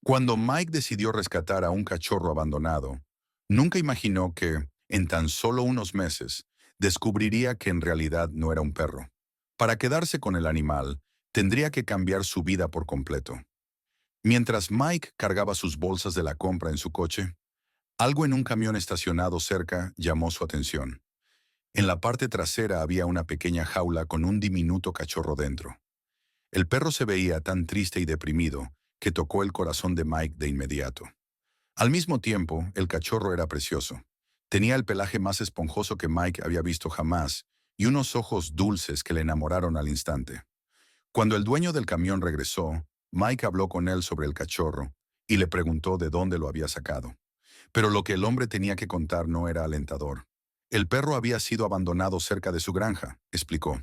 Cuando Mike decidió rescatar a un cachorro abandonado, nunca imaginó que, en tan solo unos meses, descubriría que en realidad no era un perro. Para quedarse con el animal, tendría que cambiar su vida por completo. Mientras Mike cargaba sus bolsas de la compra en su coche, algo en un camión estacionado cerca llamó su atención. En la parte trasera había una pequeña jaula con un diminuto cachorro dentro. El perro se veía tan triste y deprimido que tocó el corazón de Mike de inmediato. Al mismo tiempo, el cachorro era precioso. Tenía el pelaje más esponjoso que Mike había visto jamás y unos ojos dulces que le enamoraron al instante. Cuando el dueño del camión regresó, Mike habló con él sobre el cachorro y le preguntó de dónde lo había sacado. Pero lo que el hombre tenía que contar no era alentador. El perro había sido abandonado cerca de su granja, explicó.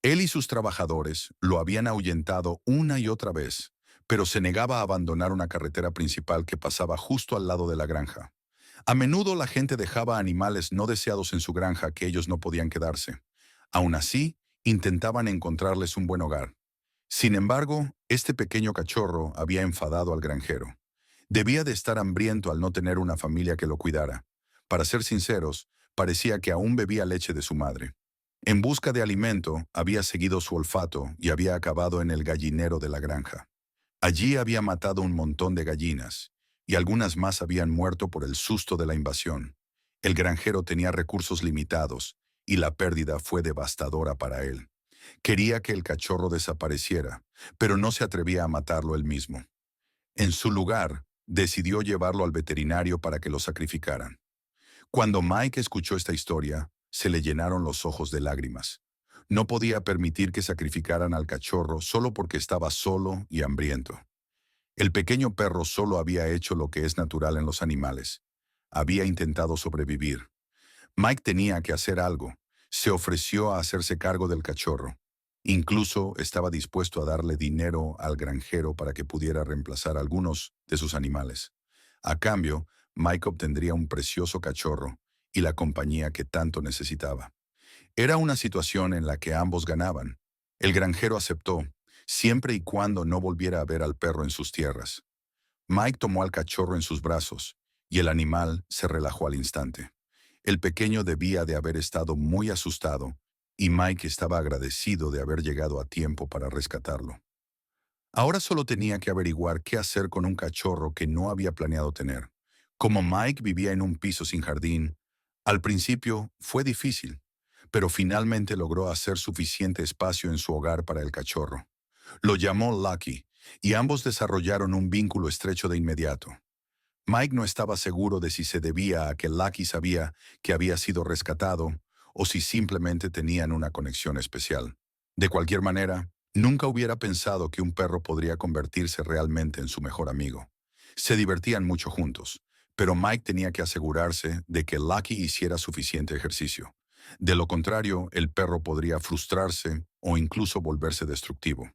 Él y sus trabajadores lo habían ahuyentado una y otra vez, pero se negaba a abandonar una carretera principal que pasaba justo al lado de la granja. A menudo la gente dejaba animales no deseados en su granja que ellos no podían quedarse. Aún así, intentaban encontrarles un buen hogar. Sin embargo, este pequeño cachorro había enfadado al granjero. Debía de estar hambriento al no tener una familia que lo cuidara. Para ser sinceros, parecía que aún bebía leche de su madre. En busca de alimento, había seguido su olfato y había acabado en el gallinero de la granja. Allí había matado un montón de gallinas, y algunas más habían muerto por el susto de la invasión. El granjero tenía recursos limitados, y la pérdida fue devastadora para él. Quería que el cachorro desapareciera, pero no se atrevía a matarlo él mismo. En su lugar, decidió llevarlo al veterinario para que lo sacrificaran. Cuando Mike escuchó esta historia, se le llenaron los ojos de lágrimas. No podía permitir que sacrificaran al cachorro solo porque estaba solo y hambriento. El pequeño perro solo había hecho lo que es natural en los animales. Había intentado sobrevivir. Mike tenía que hacer algo. Se ofreció a hacerse cargo del cachorro. Incluso estaba dispuesto a darle dinero al granjero para que pudiera reemplazar algunos de sus animales. A cambio, Mike obtendría un precioso cachorro y la compañía que tanto necesitaba. Era una situación en la que ambos ganaban. El granjero aceptó, siempre y cuando no volviera a ver al perro en sus tierras. Mike tomó al cachorro en sus brazos, y el animal se relajó al instante. El pequeño debía de haber estado muy asustado, y Mike estaba agradecido de haber llegado a tiempo para rescatarlo. Ahora solo tenía que averiguar qué hacer con un cachorro que no había planeado tener. Como Mike vivía en un piso sin jardín, al principio fue difícil, pero finalmente logró hacer suficiente espacio en su hogar para el cachorro. Lo llamó Lucky, y ambos desarrollaron un vínculo estrecho de inmediato. Mike no estaba seguro de si se debía a que Lucky sabía que había sido rescatado o si simplemente tenían una conexión especial. De cualquier manera, nunca hubiera pensado que un perro podría convertirse realmente en su mejor amigo. Se divertían mucho juntos, pero Mike tenía que asegurarse de que Lucky hiciera suficiente ejercicio. De lo contrario, el perro podría frustrarse o incluso volverse destructivo.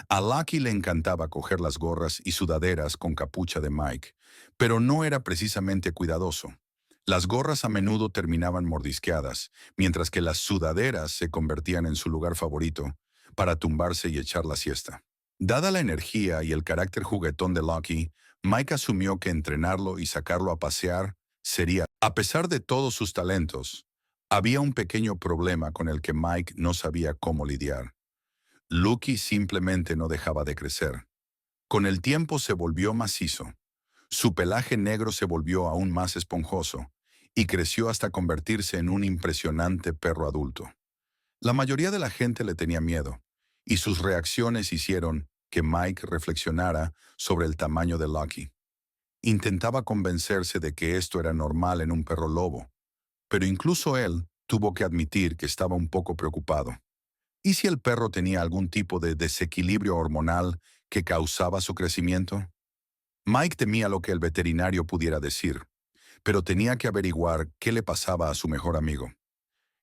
A Lucky le encantaba coger las gorras y sudaderas con capucha de Mike, pero no era precisamente cuidadoso. Las gorras a menudo terminaban mordisqueadas, mientras que las sudaderas se convertían en su lugar favorito para tumbarse y echar la siesta. Dada la energía y el carácter juguetón de Lucky, Mike asumió que entrenarlo y sacarlo a pasear sería, a pesar de todos sus talentos, había un pequeño problema con el que Mike no sabía cómo lidiar. Lucky simplemente no dejaba de crecer. Con el tiempo se volvió macizo. Su pelaje negro se volvió aún más esponjoso y creció hasta convertirse en un impresionante perro adulto. La mayoría de la gente le tenía miedo, y sus reacciones hicieron que Mike reflexionara sobre el tamaño de Lucky. Intentaba convencerse de que esto era normal en un perro lobo, pero incluso él tuvo que admitir que estaba un poco preocupado. ¿Y si el perro tenía algún tipo de desequilibrio hormonal que causaba su crecimiento? Mike temía lo que el veterinario pudiera decir, pero tenía que averiguar qué le pasaba a su mejor amigo.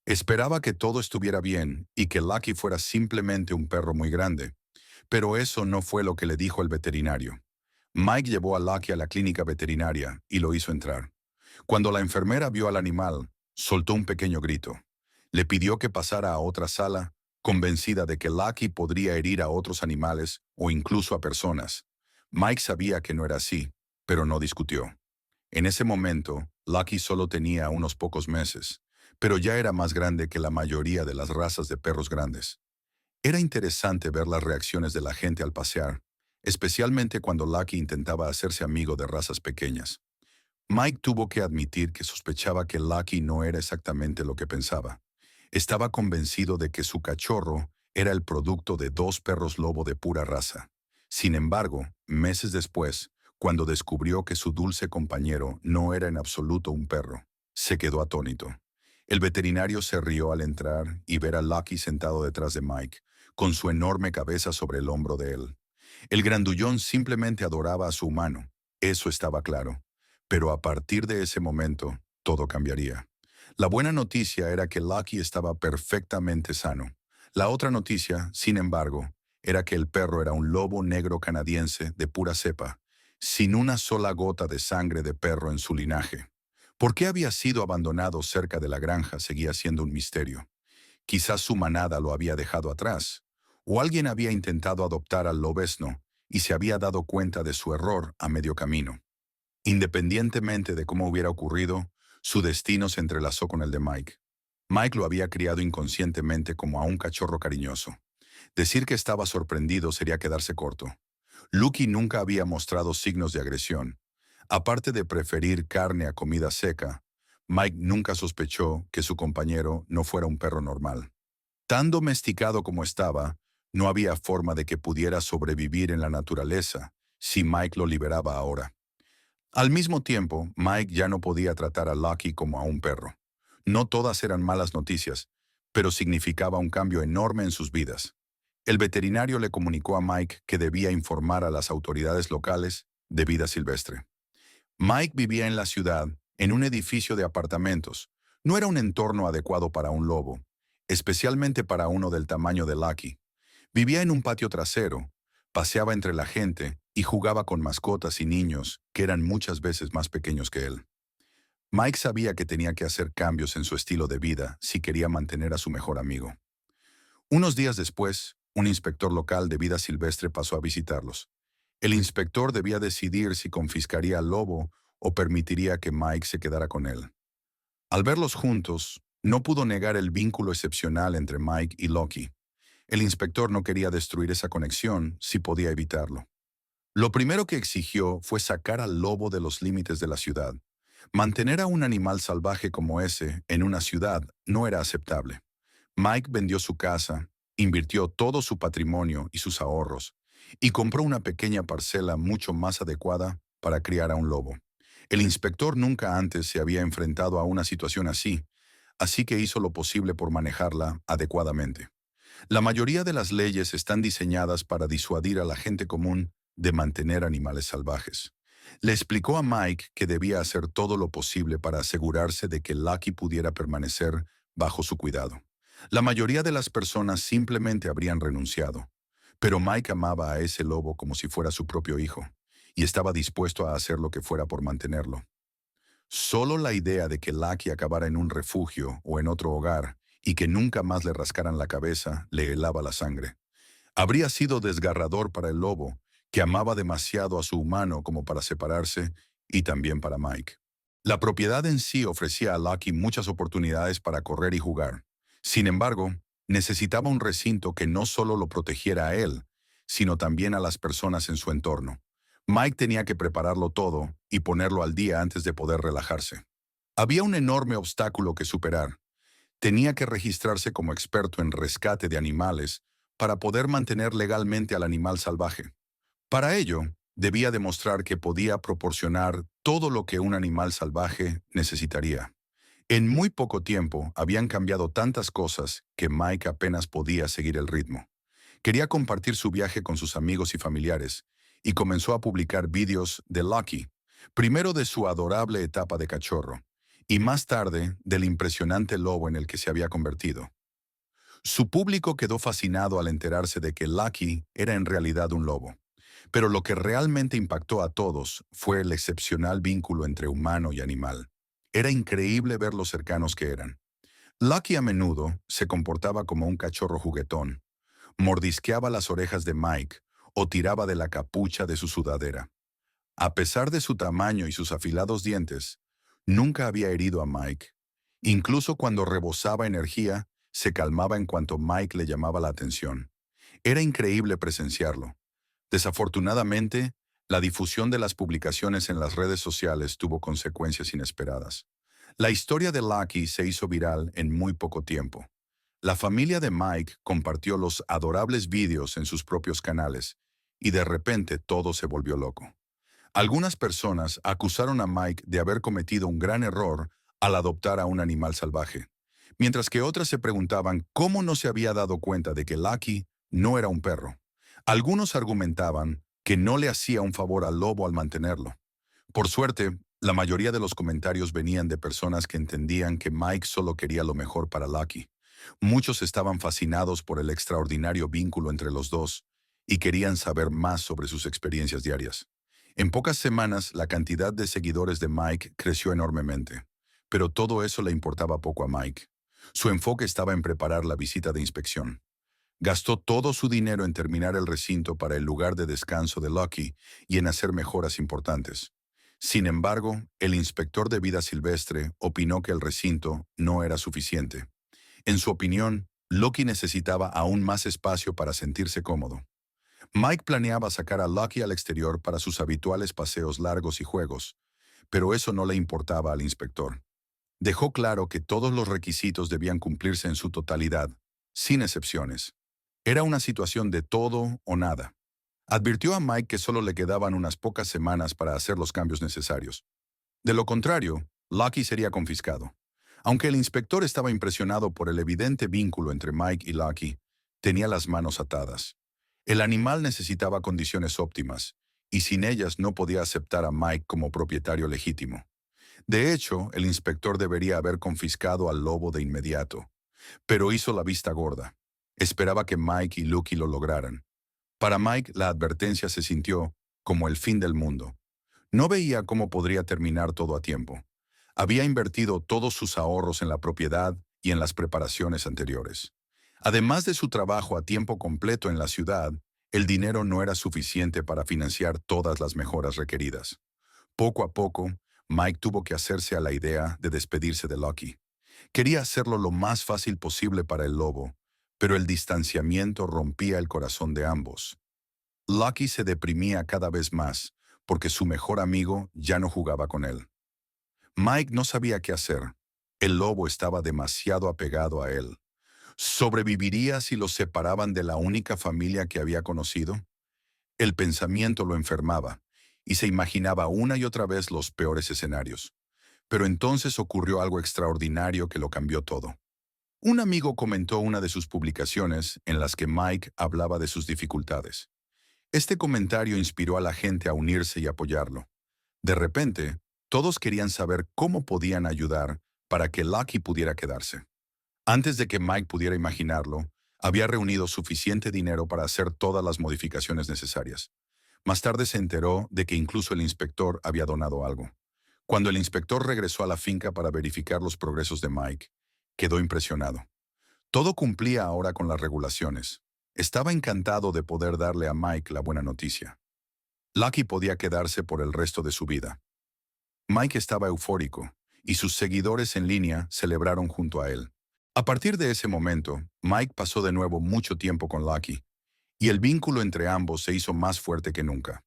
Esperaba que todo estuviera bien y que Lucky fuera simplemente un perro muy grande, pero eso no fue lo que le dijo el veterinario. Mike llevó a Lucky a la clínica veterinaria y lo hizo entrar. Cuando la enfermera vio al animal, soltó un pequeño grito. Le pidió que pasara a otra sala, convencida de que Lucky podría herir a otros animales o incluso a personas. Mike sabía que no era así, pero no discutió. En ese momento, Lucky solo tenía unos pocos meses, pero ya era más grande que la mayoría de las razas de perros grandes. Era interesante ver las reacciones de la gente al pasear, especialmente cuando Lucky intentaba hacerse amigo de razas pequeñas. Mike tuvo que admitir que sospechaba que Lucky no era exactamente lo que pensaba. Estaba convencido de que su cachorro era el producto de dos perros lobo de pura raza. Sin embargo, meses después, cuando descubrió que su dulce compañero no era en absoluto un perro, se quedó atónito. El veterinario se rió al entrar y ver a Lucky sentado detrás de Mike, con su enorme cabeza sobre el hombro de él. El grandullón simplemente adoraba a su humano, eso estaba claro. Pero a partir de ese momento, todo cambiaría. La buena noticia era que Lucky estaba perfectamente sano. La otra noticia, sin embargo, era que el perro era un lobo negro canadiense de pura cepa, sin una sola gota de sangre de perro en su linaje. ¿Por qué había sido abandonado cerca de la granja seguía siendo un misterio? Quizás su manada lo había dejado atrás, o alguien había intentado adoptar al lobezno y se había dado cuenta de su error a medio camino. Independientemente de cómo hubiera ocurrido, su destino se entrelazó con el de Mike. Mike lo había criado inconscientemente como a un cachorro cariñoso. Decir que estaba sorprendido sería quedarse corto. Lucky nunca había mostrado signos de agresión. Aparte de preferir carne a comida seca, Mike nunca sospechó que su compañero no fuera un perro normal. Tan domesticado como estaba, no había forma de que pudiera sobrevivir en la naturaleza si Mike lo liberaba ahora. Al mismo tiempo, Mike ya no podía tratar a Lucky como a un perro. No todas eran malas noticias, pero significaba un cambio enorme en sus vidas. El veterinario le comunicó a Mike que debía informar a las autoridades locales de vida silvestre. Mike vivía en la ciudad, en un edificio de apartamentos. No era un entorno adecuado para un lobo, especialmente para uno del tamaño de Lucky. Vivía en un patio trasero, paseaba entre la gente y jugaba con mascotas y niños que eran muchas veces más pequeños que él. Mike sabía que tenía que hacer cambios en su estilo de vida si quería mantener a su mejor amigo. Unos días después, un inspector local de vida silvestre pasó a visitarlos. El inspector debía decidir si confiscaría al lobo o permitiría que Mike se quedara con él. Al verlos juntos, no pudo negar el vínculo excepcional entre Mike y Lucky. El inspector no quería destruir esa conexión si podía evitarlo. Lo primero que exigió fue sacar al lobo de los límites de la ciudad. Mantener a un animal salvaje como ese en una ciudad no era aceptable. Mike vendió su casa, invirtió todo su patrimonio y sus ahorros, y compró una pequeña parcela mucho más adecuada para criar a un lobo. El inspector nunca antes se había enfrentado a una situación así que hizo lo posible por manejarla adecuadamente. La mayoría de las leyes están diseñadas para disuadir a la gente común de mantener animales salvajes. Le explicó a Mike que debía hacer todo lo posible para asegurarse de que Lucky pudiera permanecer bajo su cuidado. La mayoría de las personas simplemente habrían renunciado, pero Mike amaba a ese lobo como si fuera su propio hijo, y estaba dispuesto a hacer lo que fuera por mantenerlo. Solo la idea de que Lucky acabara en un refugio o en otro hogar y que nunca más le rascaran la cabeza le helaba la sangre. Habría sido desgarrador para el lobo, que amaba demasiado a su humano como para separarse, y también para Mike. La propiedad en sí ofrecía a Lucky muchas oportunidades para correr y jugar. Sin embargo, necesitaba un recinto que no solo lo protegiera a él, sino también a las personas en su entorno. Mike tenía que prepararlo todo y ponerlo al día antes de poder relajarse. Había un enorme obstáculo que superar. Tenía que registrarse como experto en rescate de animales para poder mantener legalmente al animal salvaje. Para ello, debía demostrar que podía proporcionar todo lo que un animal salvaje necesitaría. En muy poco tiempo habían cambiado tantas cosas que Mike apenas podía seguir el ritmo. Quería compartir su viaje con sus amigos y familiares, y comenzó a publicar vídeos de Lucky, primero de su adorable etapa de cachorro, y más tarde del impresionante lobo en el que se había convertido. Su público quedó fascinado al enterarse de que Lucky era en realidad un lobo. Pero lo que realmente impactó a todos fue el excepcional vínculo entre humano y animal. Era increíble ver lo cercanos que eran. Lucky a menudo se comportaba como un cachorro juguetón, mordisqueaba las orejas de Mike o tiraba de la capucha de su sudadera. A pesar de su tamaño y sus afilados dientes, nunca había herido a Mike. Incluso cuando rebosaba energía, se calmaba en cuanto Mike le llamaba la atención. Era increíble presenciarlo. Desafortunadamente, la difusión de las publicaciones en las redes sociales tuvo consecuencias inesperadas. La historia de Lucky se hizo viral en muy poco tiempo. La familia de Mike compartió los adorables vídeos en sus propios canales, y de repente todo se volvió loco. Algunas personas acusaron a Mike de haber cometido un gran error al adoptar a un animal salvaje, mientras que otras se preguntaban cómo no se había dado cuenta de que Lucky no era un perro. Algunos argumentaban que no le hacía un favor al lobo al mantenerlo. Por suerte, la mayoría de los comentarios venían de personas que entendían que Mike solo quería lo mejor para Lucky. Muchos estaban fascinados por el extraordinario vínculo entre los dos y querían saber más sobre sus experiencias diarias. En pocas semanas, la cantidad de seguidores de Mike creció enormemente, pero todo eso le importaba poco a Mike. Su enfoque estaba en preparar la visita de inspección. Gastó todo su dinero en terminar el recinto para el lugar de descanso de Lucky y en hacer mejoras importantes. Sin embargo, el inspector de vida silvestre opinó que el recinto no era suficiente. En su opinión, Lucky necesitaba aún más espacio para sentirse cómodo. Mike planeaba sacar a Lucky al exterior para sus habituales paseos largos y juegos, pero eso no le importaba al inspector. Dejó claro que todos los requisitos debían cumplirse en su totalidad, sin excepciones. Era una situación de todo o nada. Advirtió a Mike que solo le quedaban unas pocas semanas para hacer los cambios necesarios. De lo contrario, Lucky sería confiscado. Aunque el inspector estaba impresionado por el evidente vínculo entre Mike y Lucky, tenía las manos atadas. El animal necesitaba condiciones óptimas, y sin ellas no podía aceptar a Mike como propietario legítimo. De hecho, el inspector debería haber confiscado al lobo de inmediato, pero hizo la vista gorda. Esperaba que Mike y Lucky lo lograran. Para Mike, la advertencia se sintió como el fin del mundo. No veía cómo podría terminar todo a tiempo. Había invertido todos sus ahorros en la propiedad y en las preparaciones anteriores. Además de su trabajo a tiempo completo en la ciudad, el dinero no era suficiente para financiar todas las mejoras requeridas. Poco a poco, Mike tuvo que hacerse a la idea de despedirse de Lucky. Quería hacerlo lo más fácil posible para el lobo, pero el distanciamiento rompía el corazón de ambos. Lucky se deprimía cada vez más, porque su mejor amigo ya no jugaba con él. Mike no sabía qué hacer. El lobo estaba demasiado apegado a él. ¿Sobreviviría si los separaban de la única familia que había conocido? El pensamiento lo enfermaba, y se imaginaba una y otra vez los peores escenarios. Pero entonces ocurrió algo extraordinario que lo cambió todo. Un amigo comentó una de sus publicaciones en las que Mike hablaba de sus dificultades. Este comentario inspiró a la gente a unirse y apoyarlo. De repente, todos querían saber cómo podían ayudar para que Lucky pudiera quedarse. Antes de que Mike pudiera imaginarlo, había reunido suficiente dinero para hacer todas las modificaciones necesarias. Más tarde se enteró de que incluso el inspector había donado algo. Cuando el inspector regresó a la finca para verificar los progresos de Mike, quedó impresionado. Todo cumplía ahora con las regulaciones. Estaba encantado de poder darle a Mike la buena noticia. Lucky podía quedarse por el resto de su vida. Mike estaba eufórico, y sus seguidores en línea celebraron junto a él. A partir de ese momento, Mike pasó de nuevo mucho tiempo con Lucky, y el vínculo entre ambos se hizo más fuerte que nunca.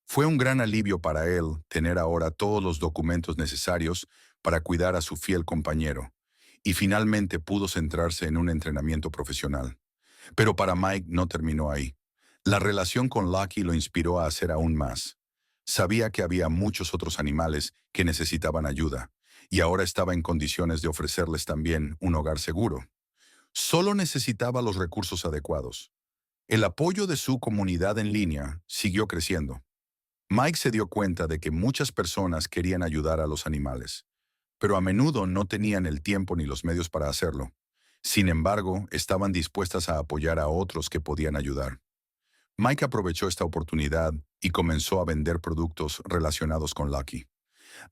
Fue un gran alivio para él tener ahora todos los documentos necesarios para cuidar a su fiel compañero, y finalmente pudo centrarse en un entrenamiento profesional. Pero para Mike no terminó ahí. La relación con Lucky lo inspiró a hacer aún más. Sabía que había muchos otros animales que necesitaban ayuda, y ahora estaba en condiciones de ofrecerles también un hogar seguro. Solo necesitaba los recursos adecuados. El apoyo de su comunidad en línea siguió creciendo. Mike se dio cuenta de que muchas personas querían ayudar a los animales, pero a menudo no tenían el tiempo ni los medios para hacerlo. Sin embargo, estaban dispuestas a apoyar a otros que podían ayudar. Mike aprovechó esta oportunidad y comenzó a vender productos relacionados con Lucky.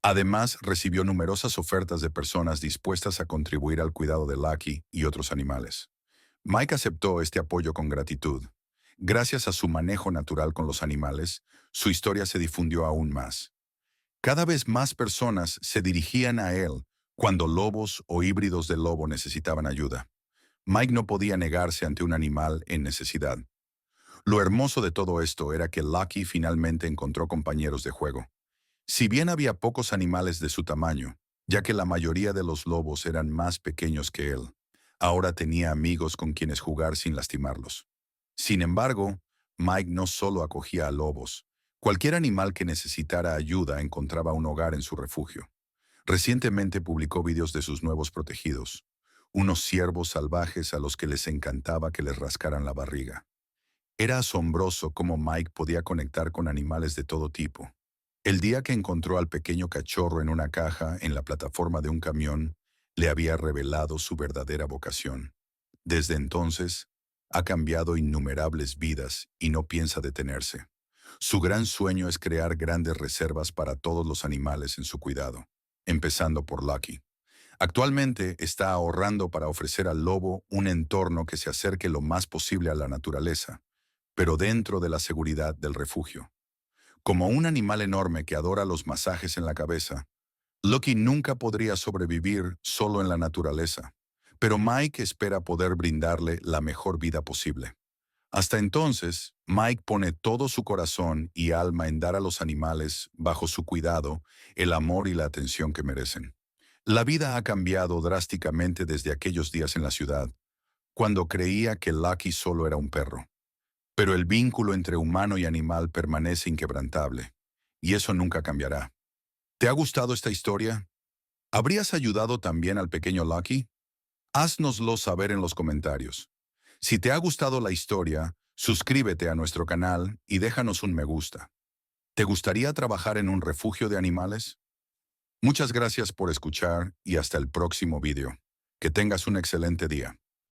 Además, recibió numerosas ofertas de personas dispuestas a contribuir al cuidado de Lucky y otros animales. Mike aceptó este apoyo con gratitud. Gracias a su manejo natural con los animales, su historia se difundió aún más. Cada vez más personas se dirigían a él cuando lobos o híbridos de lobo necesitaban ayuda. Mike no podía negarse ante un animal en necesidad. Lo hermoso de todo esto era que Lucky finalmente encontró compañeros de juego. Si bien había pocos animales de su tamaño, ya que la mayoría de los lobos eran más pequeños que él, ahora tenía amigos con quienes jugar sin lastimarlos. Sin embargo, Mike no solo acogía a lobos. Cualquier animal que necesitara ayuda encontraba un hogar en su refugio. Recientemente publicó videos de sus nuevos protegidos, unos ciervos salvajes a los que les encantaba que les rascaran la barriga. Era asombroso cómo Mike podía conectar con animales de todo tipo. El día que encontró al pequeño cachorro en una caja en la plataforma de un camión, le había revelado su verdadera vocación. Desde entonces, ha cambiado innumerables vidas y no piensa detenerse. Su gran sueño es crear grandes reservas para todos los animales en su cuidado, empezando por Lucky. Actualmente está ahorrando para ofrecer al lobo un entorno que se acerque lo más posible a la naturaleza, pero dentro de la seguridad del refugio. Como un animal enorme que adora los masajes en la cabeza, Lucky nunca podría sobrevivir solo en la naturaleza, pero Mike espera poder brindarle la mejor vida posible. Hasta entonces, Mike pone todo su corazón y alma en dar a los animales, bajo su cuidado, el amor y la atención que merecen. La vida ha cambiado drásticamente desde aquellos días en la ciudad, cuando creía que Lucky solo era un perro. Pero el vínculo entre humano y animal permanece inquebrantable, y eso nunca cambiará. ¿Te ha gustado esta historia? ¿Habrías ayudado también al pequeño Lucky? Haznoslo saber en los comentarios. Si te ha gustado la historia, suscríbete a nuestro canal y déjanos un me gusta. ¿Te gustaría trabajar en un refugio de animales? Muchas gracias por escuchar y hasta el próximo video. Que tengas un excelente día.